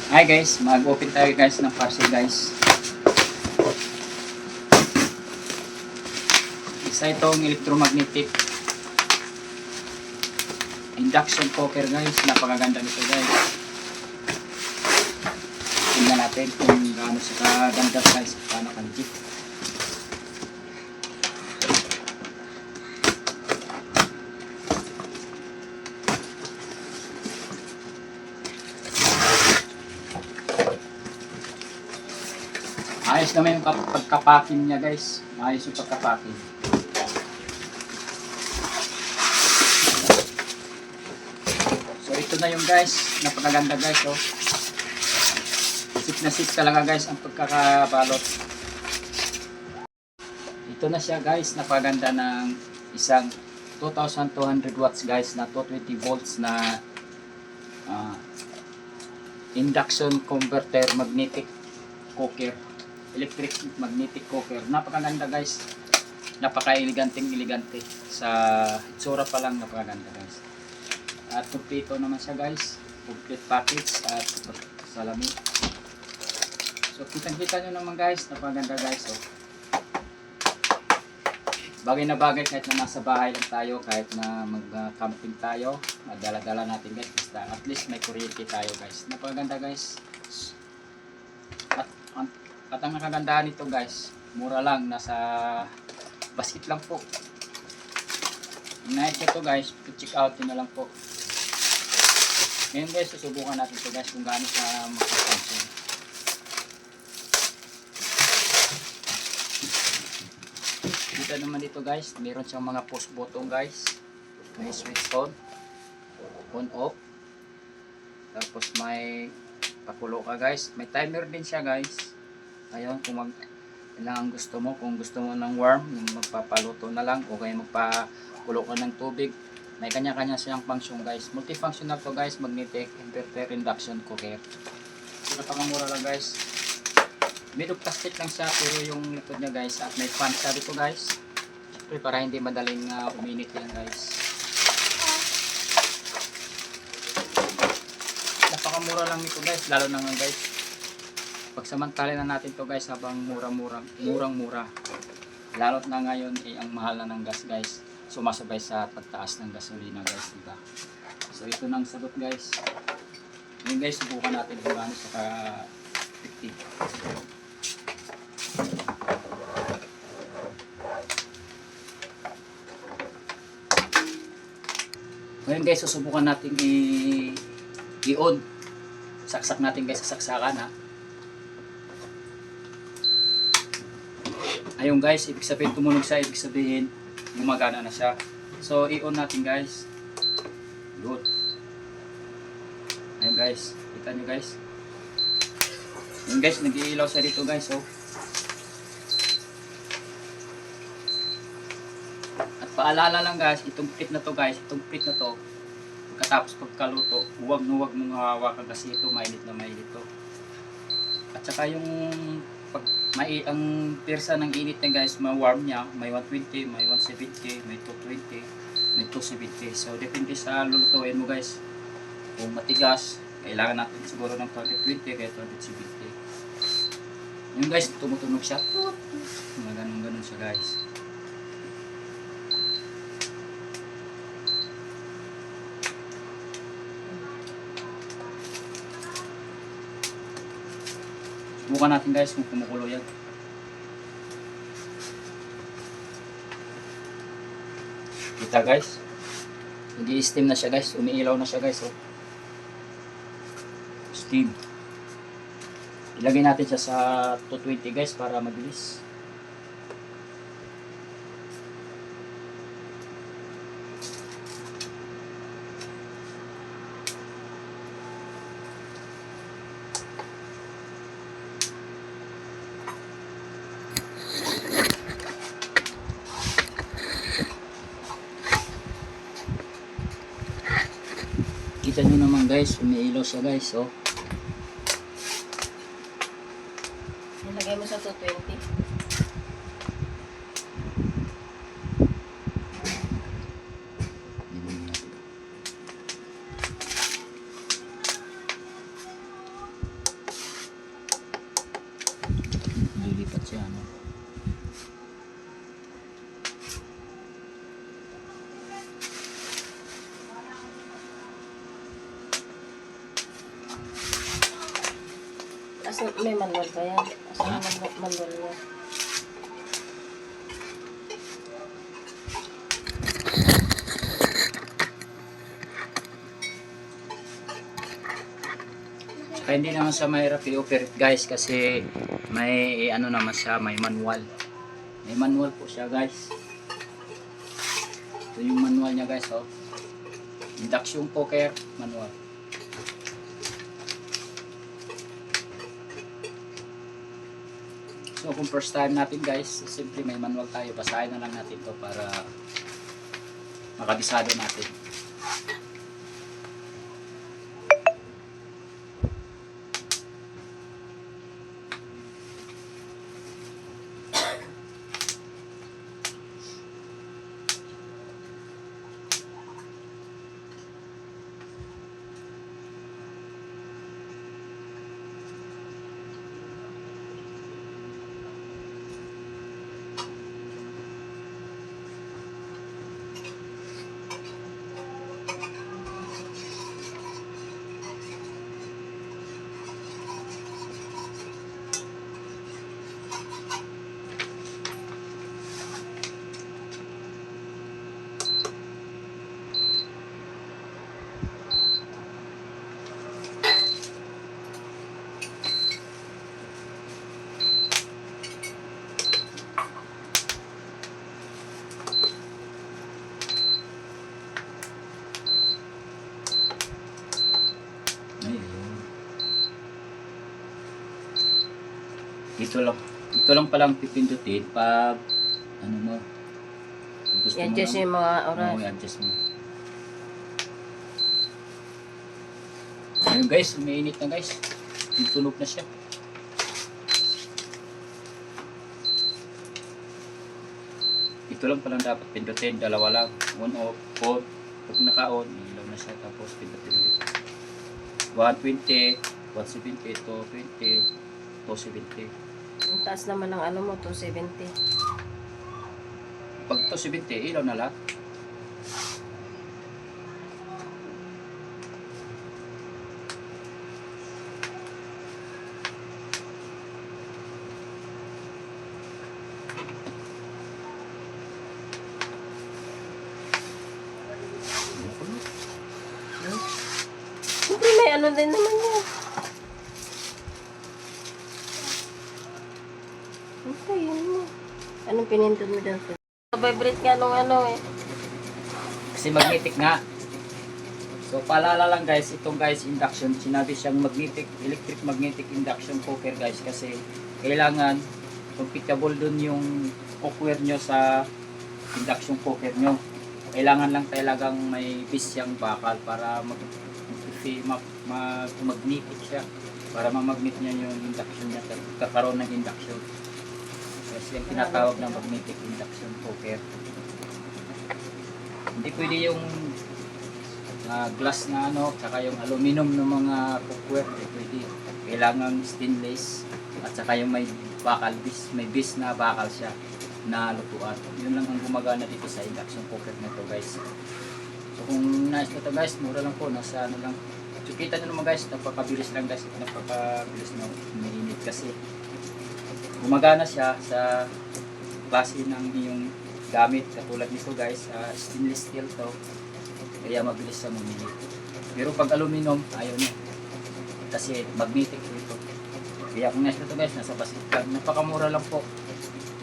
Hi guys, mag-open tayo guys ng parcel guys. Isa itong electromagnetic induction cooker guys. Napakaganda nito guys. Tingnan natin kung gaano sa kaganda guys. Paano kanjit. Ayos naman yung pagkapaking niya guys. Ayos yung pagkapaking. So ito na yung guys. Napakaganda guys. Oh. Sip na sip talaga guys ang pagkakabalot. Ito na siya guys. Napakaganda ng isang 2,200 watts guys na 220 volts na induction converter magnetic cooker. Electric magnetic cooker. Napakaganda guys. Napaka-elegante sa itsura pa lang napakaganda guys. At kumpleto naman siya guys. Complete package at salamin. So kitang-kita nyo naman guys. Napakaganda guys. Oh. Bagay na bagay kahit na nasa bahay lang tayo. Kahit na mag-camping tayo. Madala-dala natin guys. Basta at least may kuryente tayo guys. Napakaganda guys. At ang nakagandahan nito guys, mura lang, nasa basket lang po. Nice ito guys, check out nyo na lang po. Ngayon guys, susubukan natin ito guys kung gaano siya magpapansin. Dito naman dito guys, meron siyang mga push button guys. May switch on off. Tapos may pakulo ka guys. May timer din siya guys. Ayun, kung kailangan gusto mo, kung gusto mo ng warm, magpapaluto na lang o kaya magpakulo ka ng tubig. May kanya-kanya siyang function guys. Multifunctional to guys, magnetic inverter induction cooker. So, napakamura lang guys. Made of plastic lang siya pero yung likod niya guys at may fan siya dito guys. Siyempre para hindi madaling uminit yan guys. Napakamura lang ito guys, lalo na nga guys. Pagsamantala na natin to guys habang murang-mura. Lalo't na ngayon ang mahal na ng gas guys. Sumasabay sa pagtaas ng gasolina guys, diba? So ito nang sagot guys. Ngayon guys, subukan natin kung gaano sa ka-effective. Ngayon guys, susubukan natin i-on. Saksak natin guys sa saksakan ha. Ayun guys, ibig sabihin tumunog siya, ibig sabihin gumagana na siya. So i-on natin guys. Good. Ayun guys, kita nyo guys. Ayun guys, nag-iilaw siya dito guys. Oh. At paalala lang guys, itong pit na to guys, itong pit na to, pagkatapos pagkaluto, huwag mong hawakan kasi ito mainit na mainit to. At saka yung ang persa ng init niya guys, ma-warm niya, may 120, may 170, may 220, may 270. So depende sa lulutuin mo guys. Kung matigas, kailangan natin siguro ng 220 kaya 270. Yung guys, tumutunog siya. Mga ganun siya guys. Subukan natin guys kung kumukulo yan. Kita guys. Nag-i-steam na siya guys. Umiilaw na siya guys. Oh. Steam. Ilagay natin siya sa 220 guys para mabilis. Kita nyo naman guys, umiilaw siya guys, oh. Nilagay mo sa 220. siya, no? Asan may manual ba yan? Asan Ha? yung manual niya? Kaya hindi naman siya mahirap i-operate guys kasi may ano naman siya, may manual. May manual po siya guys. Ito yung manual niya guys, oh. Induction cooker manual. So kung first time natin guys, simply may manual tayo. Basahin na lang natin to para makabisado natin. Ayun. Ito lang palang pipindutin pag ano mo, kung gusto mo I-adjust lang, yung mga oras. oo, i-adjust mo. Ayun guys, umiinit na guys. Tunog na siya. Ito lang palang dapat pindutin, dalawa lang. On off, on. Pag naka-on, ilaw na siya. Tapos pindutin ulit. 120, 170, 220, 270. Ang taas naman ng ano mo, 270. Pag 270, ilaw na lahat. Siyempre may ano din naman yan. Ito, yun mo. Anong pinindot mo dyan? Vibrate nga nung ano eh. Kasi magnetic nga. So paalala lang guys, itong guys induction, sinabi siyang electric magnetic induction cooker guys kasi kailangan compatible dun yung cookware nyo sa induction cooker nyo. Kailangan lang talagang may base siyang bakal para magnetic siya. Para mamagnet niya yung induction niya, kakaroon ng induction. Kasi yung tinatawag ng magnetic induction cooker. Hindi pwede yung glass na ano, saka yung aluminum ng mga cookware, hindi pwede. Kailangan stainless at saka yung may bakal, may base na bakal siya na lutuan. Yun lang ang gumagana dito sa induction cooker na to guys. So kung nais na to guys, mura lang po, nasa ano lang. So kita nyo naman guys, napakabilis lang guys, napakabilis na umiinit kasi gumagana siya sa klase ng iyong gamit. Katulad nito guys, stainless steel to, kaya mabilis siya uminit. Pero pag aluminum, ayaw niya kasi magnetic ito. Kaya kung nais na to guys, nasa basket lang, napakamura lang po.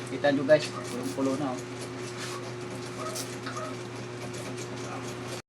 Kita nyo guys, pulong-pulo na oh.